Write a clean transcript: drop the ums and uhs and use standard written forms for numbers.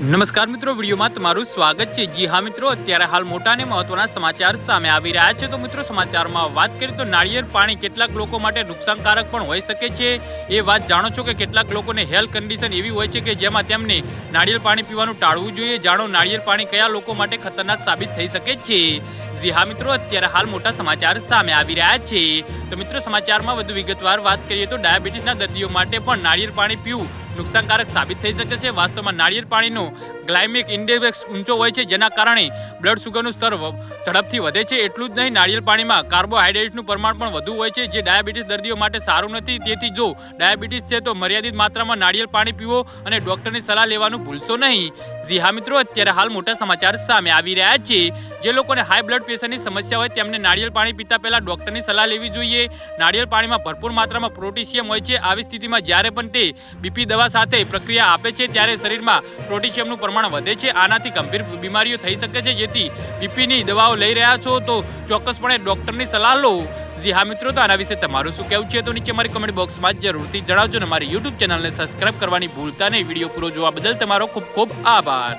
નમસ્કાર મિત્રો, વિડીયોમાં તમારું સ્વાગત છે। જી હા મિત્રો, અત્યારે હાલ મોટા અને મહત્વના સમાચાર સામે આવી રહ્યા છે। તો મિત્રો, સમાચારમાં વાત કરીએ તો નાળિયેર પાણી કેટલાક લોકો માટે નુકસાનકારક પણ હોઈ શકે છે। એ વાત જાણો છો કે કેટલાક લોકોને હેલ્થ કન્ડિશન એવી હોય છે કે જેમાં તેમને નાળિયેર પાણી પીવાનું ટાળવું જોઈએ। જાણો નાળિયેર પાણી કયા લોકો માટે ખતરનાક સાબિત થઈ શકે છે। જી હા મિત્રો, અત્યારે હાલ મોટા સમાચાર સામે આવી રહ્યા છે। તો મિત્રો, સમાચારમાં વધુ વિગતવાર વાત કરીએ તો ડાયાબિટીસના દર્દીઓ માટે પણ નાળિયેર પાણી પીવું નુકસાનકારક સાબિત થઈ શકે છે। વાસ્તવમાં નાળિયેર પાણીનો ગ્લાયમિક ઇન્ડેક્સ ઊંચો હોય છે, જેના કારણે બ્લડ સુગરનું સ્તર ઝડપથી વધે છે। એટલું જ નહીં, નાળિયેર પાણીમાં કાર્બોહાઈડ્રેટનું પ્રમાણ પણ વધુ હોય છે, જે ડાયાબિટીસ દર્દીઓ માટે સારું નથી। તેથી જો ડાયાબિટીસ છે તો મર્યાદિત માત્રામાં નાળિયેર પાણી પીવો અને ડોક્ટરની સલાહ લેવાનું ભૂલશો નહીં। જી હા મિત્રો, અત્યારે હાલ મોટા સમાચાર સામે આવી રહ્યા છે। જે લોકોને હાઈ બ્લડ પ્રેશરની સમસ્યા હોય તેમને નાળિયેર પાણી પીતા પહેલા ડોક્ટરની સલાહ લેવી જોઈએ। નાળિયેર પાણીમાં ભરપૂર માત્રામાં પોટેશિયમ હોય છે। આવી સ્થિતિમાં જ્યારે પણ તે બીપી દવા સાથે પ્રક્રિયા આપે છે ત્યારે શરીરમાં પોટેશિયમનું પ્રમાણ વધે છે। આનાથી ગંભીર બીમારીઓ થઈ શકે છે। જેથી બીપીની દવાઓ લઈ રહ્યા છો તો ચોક્કસપણે ડોક્ટરની સલાહ લો। જી હા મિત્રો, તો આના વિશે તમારું શું કહેવું છે તો નીચે મારી કમેન્ટ બોક્સમાં જરૂરથી જણાવજો અને મારી યુટ્યુબ ચેનલને સબસ્ક્રાઇબ કરવાની ભૂલતા નહીં। વિડીયો પૂરો જોવા બદલ તમારો ખૂબ ખૂબ આભાર।